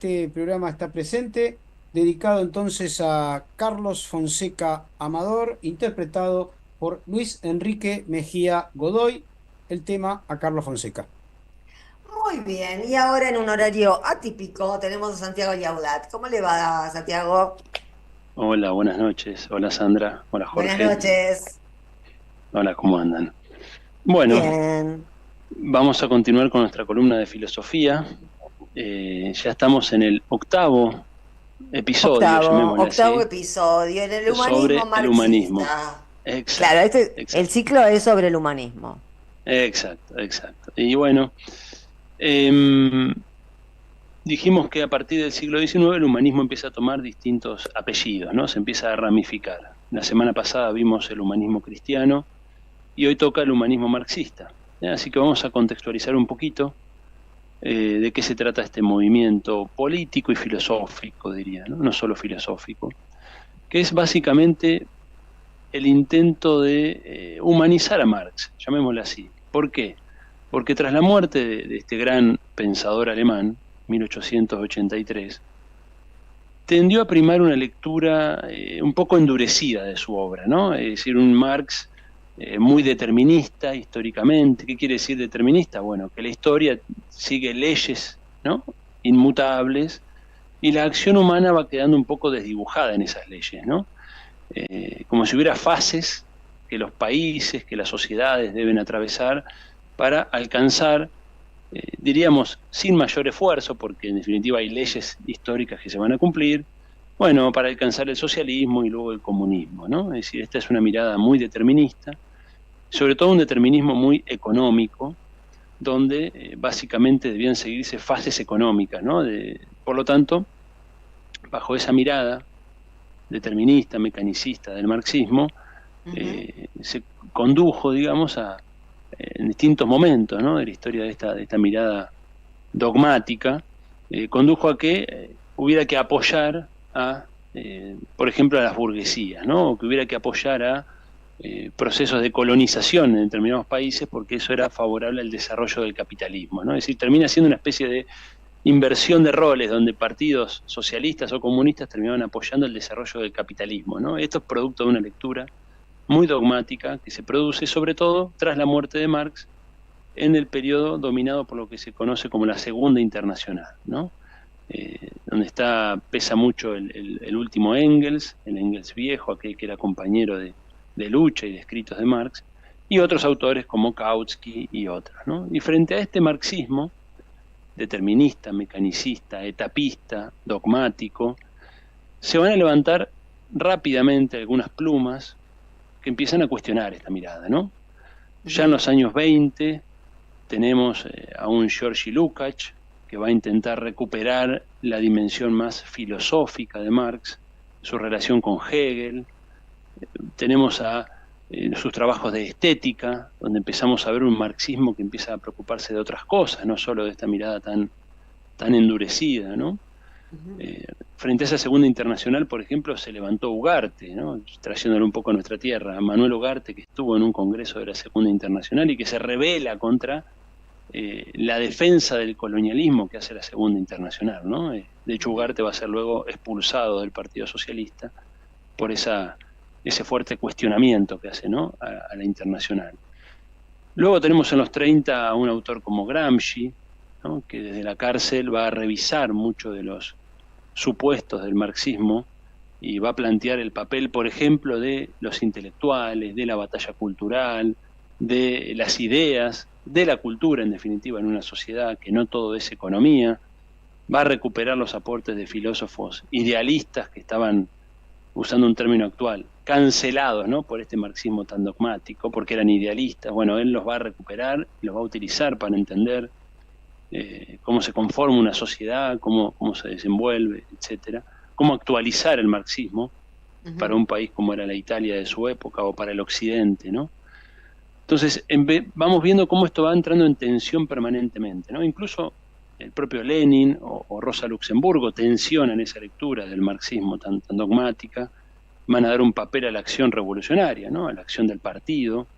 Este programa está presente, dedicado entonces a Carlos Fonseca Amador, interpretado por Luis Enrique Mejía Godoy, el tema a Carlos Fonseca. Muy bien, y ahora en un horario atípico tenemos a Santiago Yaulat. ¿Cómo le va, Santiago? Hola, buenas noches. Hola Sandra. Hola Buenas Jorge. noches. Hola, ¿cómo andan? Bueno, Bien. vamos a continuar con nuestra columna de filosofía. Ya estamos en el octavo episodio, llamémosle Octavo así, episodio en el humanismo sobre el humanismo. marxista. Claro, Exacto, el exacto, ciclo es sobre el humanismo. exacto, exacto. Y bueno, em, dijimos que a partir del siglo XIX el humanismo empieza a tomar distintos apellidos, ¿no? Se empieza a ramificar. La semana pasada vimos el humanismo cristiano y hoy toca el humanismo marxista. Así que vamos a contextualizar un poquito de qué se trata este movimiento político y filosófico, diría, ¿no? No solo filosófico, que es básicamente el intento de humanizar a Marx, llamémoslo así. ¿Por qué? Porque tras la muerte de este gran pensador alemán, 1883, tendió a primar una lectura un poco endurecida de su obra, ¿no? Es decir, un Marx muy determinista históricamente. ¿Qué quiere decir determinista? Bueno, que la historia sigue leyes, ¿no? Inmutables, y la acción humana va quedando un poco desdibujada en esas leyes, ¿no? Como si hubiera fases que los países, que las sociedades deben atravesar para alcanzar, diríamos, sin mayor esfuerzo, porque en definitiva hay leyes históricas que se van a cumplir, bueno, para alcanzar el socialismo y luego el comunismo, ¿no? Es decir, esta es una mirada muy determinista, sobre todo un determinismo muy económico, donde básicamente debían seguirse fases económicas, ¿no? Por lo tanto, bajo esa mirada determinista, mecanicista del marxismo, Ujú. se condujo, digamos, en distintos momentos, ¿no? De la historia de esta mirada dogmática, condujo a que hubiera que apoyar por ejemplo, a las burguesías, ¿no? O que hubiera que apoyar a procesos de colonización en determinados países porque eso era favorable al desarrollo del capitalismo, ¿no? Es decir, termina siendo una especie de inversión de roles donde partidos socialistas o comunistas terminaban apoyando el desarrollo del capitalismo, ¿no? Esto es producto de una lectura muy dogmática que se produce sobre todo tras la muerte de Marx en el periodo dominado por lo que se conoce como la Segunda Internacional, ¿no? Donde pesa mucho el último Engels, el Engels viejo, aquel que era compañero de lucha y de escritos de Marx, y otros autores como Kautsky y otros, ¿no? Y frente a este marxismo, determinista, mecanicista, etapista, dogmático, se van a levantar rápidamente algunas plumas que empiezan a cuestionar esta mirada, ¿no? Ya en Ujú. los años 20 tenemos a un Georgi Lukács que va a intentar recuperar la dimensión más filosófica de Marx, su relación con Hegel. Tenemos a sus trabajos de estética, donde empezamos a ver un marxismo que empieza a preocuparse de otras cosas, no solo de esta mirada tan endurecida, ¿no? Ujú. Eh, Frente a esa Segunda Internacional, por ejemplo, se levantó Ugarte, ¿no? Trayéndolo un poco a nuestra tierra, Manuel Ugarte, que estuvo en un congreso de la Segunda Internacional y que se rebela contra la defensa del colonialismo que hace la Segunda Internacional, ¿no? De hecho, Ujú. Ugarte va a ser luego expulsado del Partido Socialista por ese fuerte cuestionamiento que hace, ¿no? A la Internacional. Luego tenemos en los 30 a un autor como Gramsci, ¿no? Que desde la cárcel va a revisar muchos de los supuestos del marxismo y va a plantear el papel, por ejemplo, de los intelectuales, de la batalla cultural, de las ideas, de la cultura, en definitiva, en una sociedad que no todo es economía. Va a recuperar los aportes de filósofos idealistas que estaban, usando un término actual, cancelados, ¿no? Por este marxismo tan dogmático, porque eran idealistas. Bueno, él los va a recuperar y los va a utilizar para entender cómo se conforma una sociedad, cómo se desenvuelve, etcétera, cómo actualizar el marxismo para Ujú. un país como era la Italia de su época o para el occidente, ¿no? Entonces, vamos viendo cómo esto va entrando en tensión permanentemente, ¿no? Incluso el propio Lenin o Rosa Luxemburgo tensionan esa lectura del marxismo tan dogmática, van a dar un papel a la acción revolucionaria, ¿no? A la acción del partido,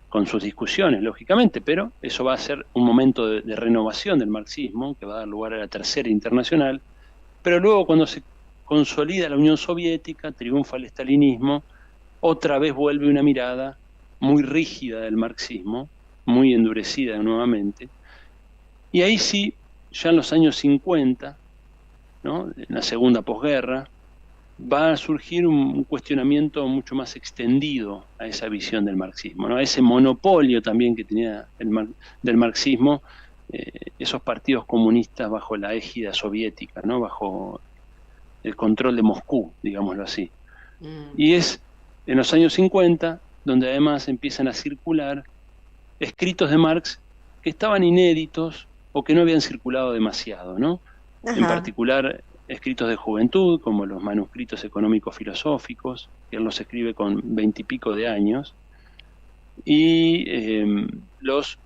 con sus discusiones, lógicamente, pero eso va a ser un momento de renovación del marxismo que va a dar lugar a la Tercera Internacional Pero luego cuando se consolida la Unión Soviética, triunfa el estalinismo, otra vez vuelve una mirada muy rígida del marxismo, muy endurecida nuevamente, y ahí sí, ya en los años 50, ¿no?, en la segunda posguerra, va a surgir un cuestionamiento mucho más extendido a esa visión del marxismo, ¿no?, a ese monopolio también que tenía del marxismo, esos partidos comunistas bajo la égida soviética, ¿no?, bajo el control de Moscú, digámoslo así. Y es en los años 50 donde además empiezan a circular escritos de Marx que estaban inéditos o que no habían circulado demasiado, ¿no? En particular, escritos de juventud, como los manuscritos económicos filosóficos, que él los escribe con 20 y pico de años, y los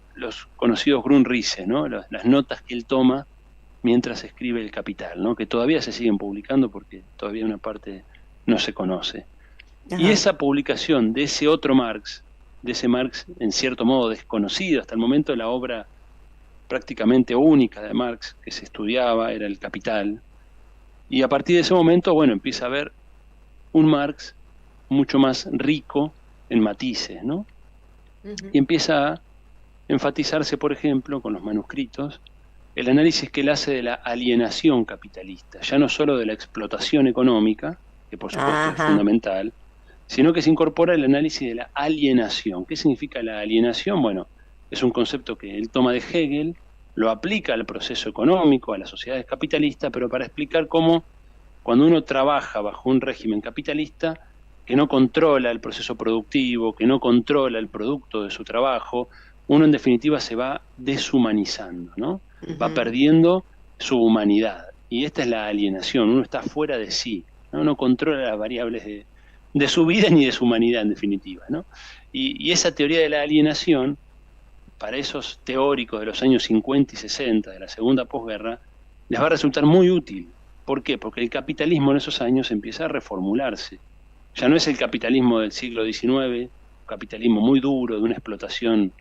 conocidos Grundrisse, ¿no?, las notas que él toma mientras escribe El Capital, ¿no?, que todavía se siguen publicando porque todavía una parte no se conoce. Y esa publicación de ese otro Marx, de ese Marx en cierto modo desconocido, hasta el momento de la obra prácticamente única de Marx que se estudiaba era El Capital, y a partir de ese momento, bueno, empieza a haber un Marx mucho más rico en matices, ¿no? Y empieza a enfatizarse, por ejemplo, con los manuscritos, el análisis que él hace de la alienación capitalista, ya no solo de la explotación económica, que por supuesto es fundamental, sino que se incorpora el análisis de la alienación. ¿Qué significa la alienación? Bueno, es un concepto que él toma de Hegel, lo aplica al proceso económico, a las sociedades capitalistas, pero para explicar cómo cuando uno trabaja bajo un régimen capitalista que no controla el proceso productivo, que no controla el producto de su trabajo, uno en definitiva se va deshumanizando, ¿no? Va perdiendo su humanidad. Y esta es la alienación, uno está fuera de sí, ¿no? No controla las variables de su vida ni de su humanidad en definitiva, ¿no? Y esa teoría de la alienación, para esos teóricos de los años 50 y 60 de la segunda posguerra, les va a resultar muy útil. ¿Por qué? Porque el capitalismo en esos años empieza a reformularse. Ya no es el capitalismo del siglo XIX, un capitalismo muy duro, de una explotación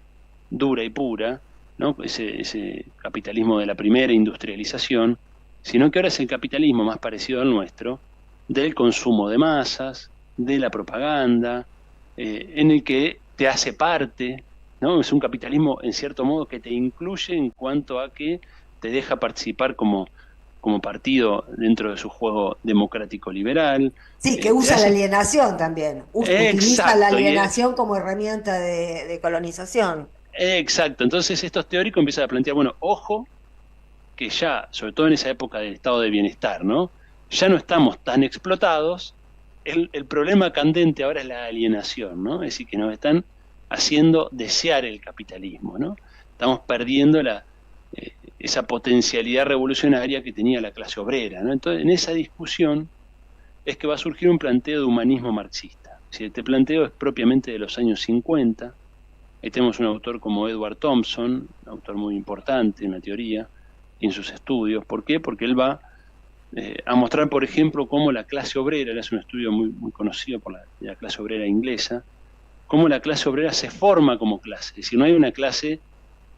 dura y pura, ¿no?, ese capitalismo de la primera industrialización, sino que ahora es el capitalismo más parecido al nuestro, del consumo de masas, de la propaganda, en el que te hace parte, ¿no? Es un capitalismo, en cierto modo, que te incluye en cuanto a que te deja participar como partido dentro de su juego democrático liberal. Sí, que usa la alienación también. Utiliza la alienación como herramienta de colonización. Exacto. Entonces estos teóricos empiezan a plantear, bueno, ojo, que ya, sobre todo en esa época del estado de bienestar, ¿no?, ya no estamos tan explotados. El problema candente ahora es la alienación, ¿no? Es decir, que nos están haciendo desear el capitalismo, ¿no? Estamos perdiendo esa potencialidad revolucionaria que tenía la clase obrera, ¿no? Entonces, en esa discusión es que va a surgir un planteo de humanismo marxista. Si este planteo es propiamente de los años 50, ahí tenemos un autor como Edward Thompson, un autor muy importante en la teoría y en sus estudios. ¿Por qué? Porque él va a mostrar, por ejemplo, cómo la clase obrera, él hace un estudio muy, muy conocido por la clase obrera inglesa, cómo la clase obrera se forma como clase. Es decir, no hay una clase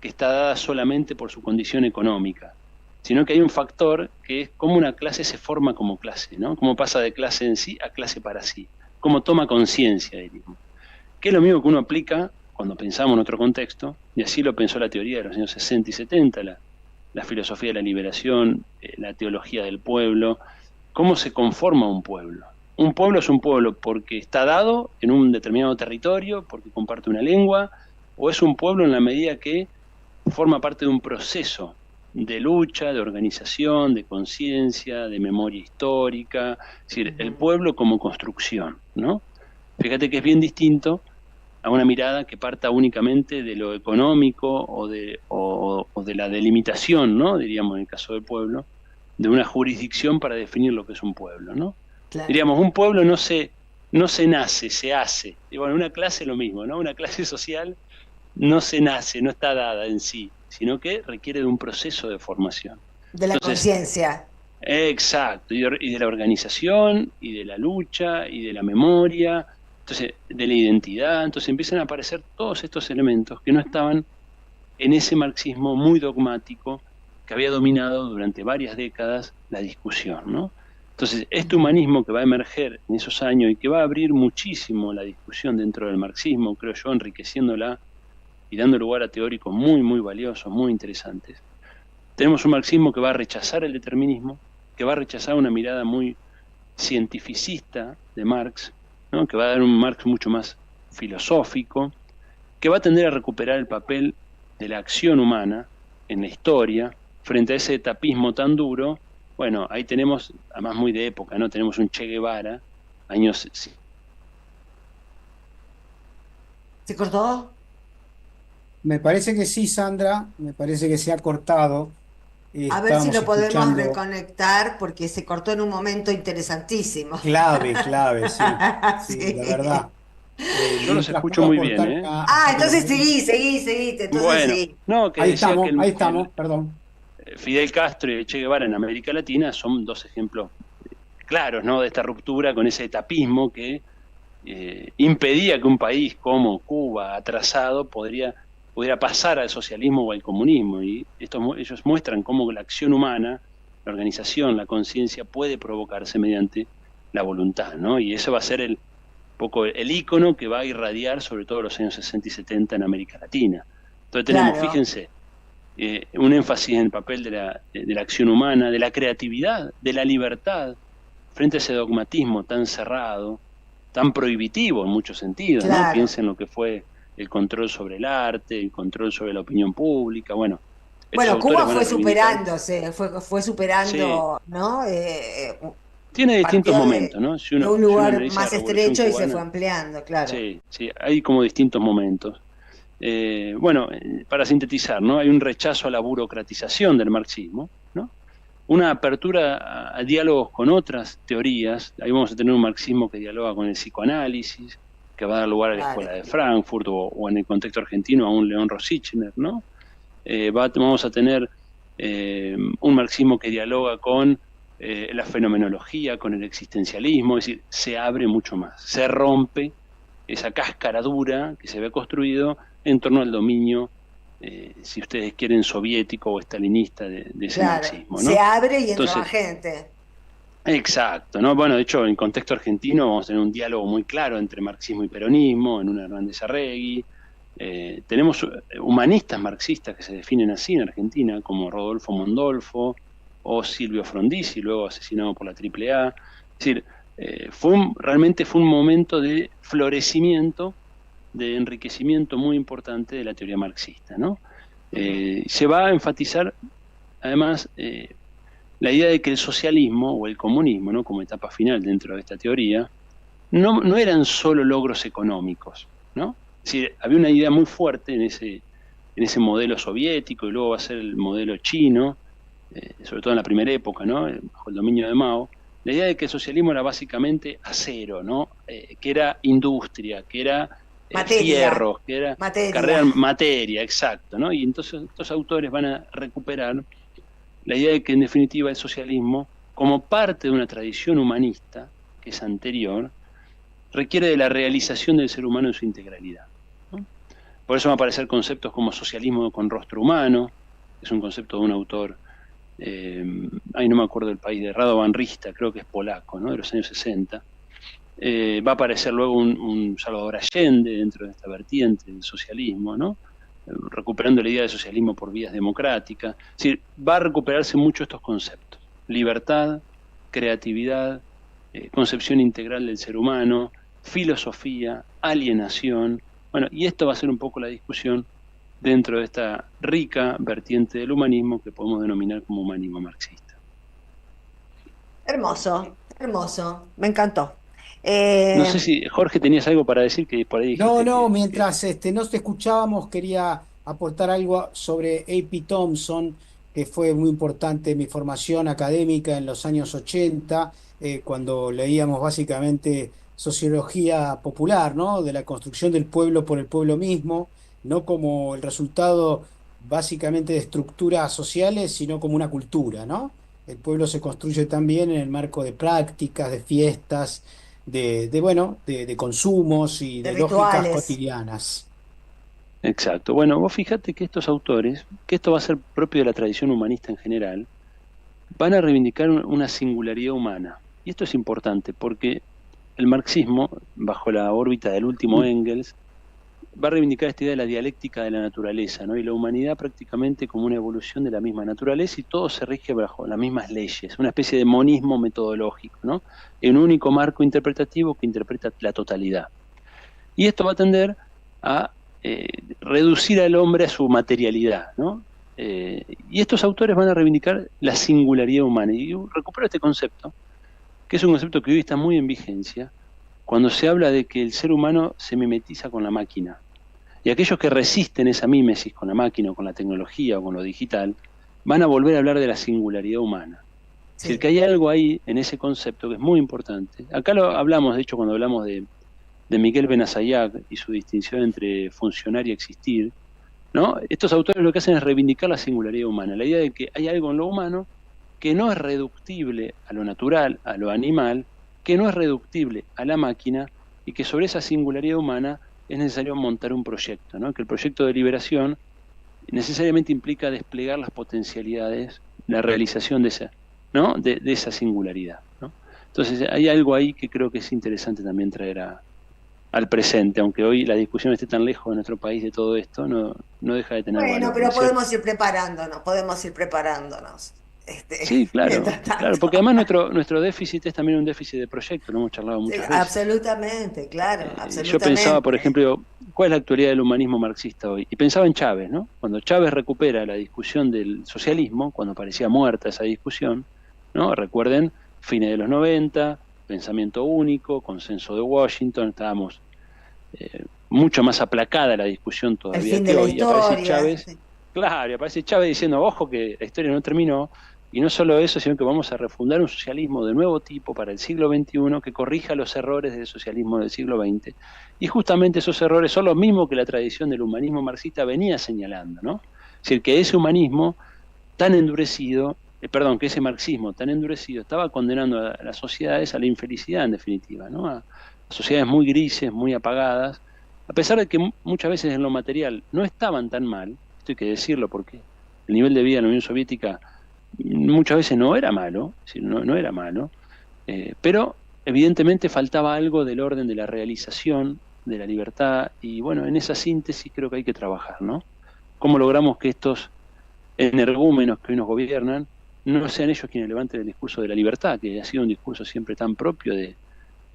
que está dada solamente por su condición económica, sino que hay un factor que es cómo una clase se forma como clase, ¿no? Cómo pasa de clase en sí a clase para sí, cómo toma conciencia, diríamos. Que es lo mismo que uno aplica cuando pensamos en otro contexto, y así lo pensó la teoría de los años 60 y 70, la filosofía de la liberación, la teología del pueblo. ¿Cómo se conforma un pueblo? Un pueblo es un pueblo porque está dado en un determinado territorio, porque comparte una lengua, o es un pueblo en la medida que forma parte de un proceso de lucha, de organización, de conciencia, de memoria histórica, es decir, el pueblo como construcción, ¿no? Fíjate que es bien distinto a una mirada que parta únicamente de lo económico o de la delimitación, ¿no?, diríamos en el caso del pueblo, de una jurisdicción para definir lo que es un pueblo, ¿no? Claro. Diríamos, un pueblo no se nace, se hace. Y bueno, una clase lo mismo, ¿no? Una clase social no se nace, no está dada en sí, sino que requiere de un proceso de formación. De la conciencia. Exacto, y de la organización, y de la lucha, y de la memoria, entonces de la identidad. Entonces empiezan a aparecer todos estos elementos que no estaban en ese marxismo muy dogmático que había dominado durante varias décadas la discusión, ¿no? Entonces, este humanismo que va a emerger en esos años y que va a abrir muchísimo la discusión dentro del marxismo, creo yo, enriqueciéndola y dando lugar a teóricos muy, muy valiosos, muy interesantes. Tenemos un marxismo que va a rechazar el determinismo, que va a rechazar una mirada muy cientificista de Marx, ¿no? Que va a dar un Marx mucho más filosófico, que va a tender a recuperar el papel de la acción humana en la historia, frente a ese etapismo tan duro. Bueno, ahí tenemos, además muy de época, ¿no? Tenemos un Che Guevara, años... ¿Se cortó? Me parece que sí, Sandra, me parece que se ha cortado. A ver si Estábamos lo podemos escuchando reconectar porque se cortó en un momento interesantísimo. clave, clave, sí, sí, la Sí. verdad. Yo los Mientras escucho puedo muy bien, aportar ¿eh? Entonces una... seguí, entonces Bueno, sí. no, que decía que Ahí estamos, perdón. Fidel Castro y el Che Guevara en América Latina son dos ejemplos claros, ¿no? De esta ruptura con ese etapismo que impedía que un país como Cuba, atrasado, pudiera pasar al socialismo o al comunismo. Y ellos muestran cómo la acción humana, la organización, la conciencia puede provocarse mediante la voluntad, ¿no? Y eso va a ser poco el ícono que va a irradiar sobre todo los años 60 y 70 en América Latina. Entonces tenemos, Claro, fíjense, un énfasis en el papel de la acción humana, de la creatividad, de la libertad, frente a ese dogmatismo tan cerrado, tan prohibitivo en muchos sentidos, ¿no? claro. Piensen lo que fue el control sobre el arte, el control sobre la opinión pública. Bueno, estos Bueno, autores Cuba van a fue reivindicar. superándose, fue Sí, superando, ¿no? tiene distintos Partió momentos, ¿no? de un Si uno lugar analiza la más Revolución estrecho y se fue Cubana, ampliando, claro. sí, sí, hay como distintos momentos. Bueno, para sintetizar, ¿no? Hay un rechazo a la burocratización del marxismo, ¿no? Una apertura a diálogos con otras teorías. Ahí vamos a tener un marxismo que dialoga con el psicoanálisis, que va a dar lugar a la Claro. Escuela de Frankfurt o en el contexto argentino a un León Rosichner, ¿no? Vamos a tener un marxismo que dialoga con la fenomenología, con el existencialismo, es decir, se abre mucho más, se rompe esa cáscara dura que se había construido en torno al dominio, si ustedes quieren, soviético o estalinista de ese Claro, marxismo, se ¿no? abre y entra más Entonces, gente. exacto, ¿no? Bueno, de hecho, en contexto argentino vamos a tener un diálogo muy claro entre marxismo y peronismo, en un Hernández Arregui. Tenemos humanistas marxistas que se definen así en Argentina, como Rodolfo Mondolfo o Silvio Frondizi, luego asesinado por la AAA. Es decir, realmente fue un momento de florecimiento, de enriquecimiento muy importante de la teoría marxista, ¿no? Se va a enfatizar, además, la idea de que el socialismo o el comunismo, ¿no? Como etapa final dentro de esta teoría, no eran solo logros económicos, ¿no? Es decir, había una idea muy fuerte en ese modelo soviético y luego va a ser el modelo chino, sobre todo en la primera época, ¿no? Bajo el dominio de Mao, la idea de que el socialismo era básicamente acero, ¿no? Que era industria, que era Materia, fierros, que era materia. carrera materia, exacto, ¿no? Y entonces estos autores van a recuperar la idea de que en definitiva el socialismo, como parte de una tradición humanista que es anterior, requiere de la realización del ser humano en su integralidad, ¿no? Por eso van a aparecer conceptos como socialismo con rostro humano, que es un concepto de un autor, ahí no me acuerdo del país, de Radovan Rista, creo que es polaco, ¿no? De los años 60. Va a aparecer luego un Salvador Allende dentro de esta vertiente del socialismo, ¿no? Recuperando la idea de socialismo por vías democráticas. Es decir, va a recuperarse mucho estos conceptos: libertad, creatividad, concepción integral del ser humano, filosofía, alienación. Bueno, y esto va a ser un poco la discusión dentro de esta rica vertiente del humanismo que podemos denominar como humanismo marxista. Hermoso, hermoso, me encantó. No sé Eh, si, Jorge, tenías algo para decir que por ahí No, dijiste no, que mientras no te escuchábamos, quería aportar algo sobre A.P. Thompson, que fue muy importante en mi formación académica en los años 80, cuando leíamos básicamente sociología popular, ¿no? De la construcción del pueblo por el pueblo mismo, no como el resultado básicamente de estructuras sociales, sino como una cultura, ¿no? El pueblo se construye también en el marco de prácticas, de fiestas bueno, de consumos y de de lógicas rituales. cotidianas. Exacto. Bueno, vos fíjate que estos autores, que esto va a ser propio de la tradición humanista en general, van a reivindicar una singularidad humana. Y esto es importante porque el marxismo, bajo la órbita del último Engels, va a reivindicar esta idea de la dialéctica de la naturaleza, ¿no? Y la humanidad prácticamente como una evolución de la misma naturaleza y todo se rige bajo las mismas leyes, una especie de monismo metodológico, ¿no? En un único marco interpretativo que interpreta la totalidad. Y esto va a tender a reducir al hombre a su materialidad, ¿no? Y estos autores van a reivindicar la singularidad humana. Y yo recupero este concepto, que es un concepto que hoy está muy en vigencia, cuando se habla de que el ser humano se mimetiza con la máquina. Y aquellos que resisten esa mímesis con la máquina o con la tecnología o con lo digital, van a volver a hablar de la singularidad humana. Es decir, que hay algo ahí en ese concepto que es muy importante. Acá lo hablamos, de hecho, cuando hablamos de Miguel Benazayac y su distinción entre funcionar y existir, ¿no? Estos autores lo que hacen es reivindicar la singularidad humana, la idea de que hay algo en lo humano que no es reductible a lo natural, a lo animal, que no es reductible a la máquina y que sobre esa singularidad humana es necesario montar un proyecto, ¿no? Que el proyecto de liberación necesariamente implica desplegar las potencialidades, la realización de esa, ¿no? de esa singularidad, ¿no? Entonces hay algo ahí que creo que es interesante también traer al presente, aunque hoy la discusión esté tan lejos de nuestro país de todo esto, no deja de tener Bueno, valor, pero ¿no es cierto? podemos ir preparándonos. Sí, claro, Mientras claro, tanto. porque además nuestro déficit es también un déficit de proyecto, lo hemos charlado Sí, muchas veces. absolutamente, claro, Yo pensaba, por absolutamente. ejemplo, ¿cuál es la actualidad del humanismo marxista hoy? Y pensaba en Chávez, ¿no? Cuando Chávez recupera la discusión del socialismo, cuando parecía muerta esa discusión, ¿no? Recuerden, fines de los 90, pensamiento único, consenso de Washington, estábamos mucho más aplacada la discusión El todavía fin de que la hoy. Y aparece historia. Chávez, claro, y aparece Chávez diciendo, ojo que la historia no terminó, y no solo eso, sino que vamos a refundar un socialismo de nuevo tipo para el siglo XXI que corrija los errores del socialismo del siglo XX. Y justamente esos errores son los mismos que la tradición del humanismo marxista venía señalando, ¿no? Es decir, que ese humanismo tan endurecido, que ese marxismo tan endurecido estaba condenando a las sociedades a la infelicidad en definitiva, ¿no? A sociedades muy grises, muy apagadas, a pesar de que muchas veces en lo material no estaban tan mal, esto hay que decirlo porque el nivel de vida en la Unión Soviética muchas veces no era malo, es decir, no era malo, pero evidentemente faltaba algo del orden de la realización, de la libertad, y bueno, en esa síntesis creo que hay que trabajar, ¿no? ¿Cómo logramos que estos energúmenos que hoy nos gobiernan no sean ellos quienes levanten el discurso de la libertad, que ha sido un discurso siempre tan propio de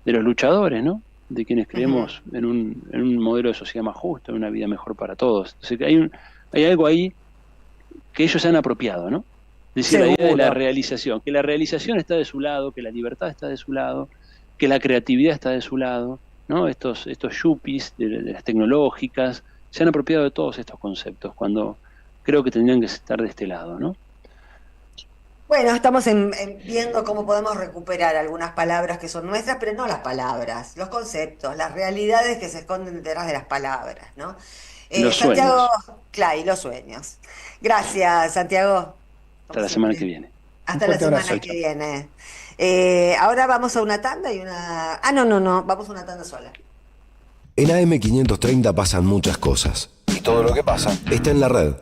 los luchadores, ¿no? De quienes Ujú. creemos en un modelo de sociedad más justo, en una vida mejor para todos? Entonces, que hay algo ahí que ellos se han apropiado, ¿no? Es decir, la idea de la Seguro. realización, que la realización está de su lado, que la libertad está de su lado, que la creatividad está de su lado, ¿no? Estos yuppies de las tecnológicas se han apropiado de todos estos conceptos, cuando creo que tendrían que estar de este lado, ¿no? Bueno, estamos viendo cómo podemos recuperar algunas palabras que son nuestras, pero no las palabras, los conceptos, las realidades que se esconden detrás de las palabras, ¿no? Los Santiago, sueños. claro, y los sueños. Gracias, Santiago, Hasta como la semana que siempre. viene. Un Hasta la fuerte semana Chau, abrazo. que chau. viene. Ahora vamos a una tanda y una... Ah, no, no, no, vamos a una tanda sola. En AM530 pasan muchas cosas. Y todo lo que pasa está en la red.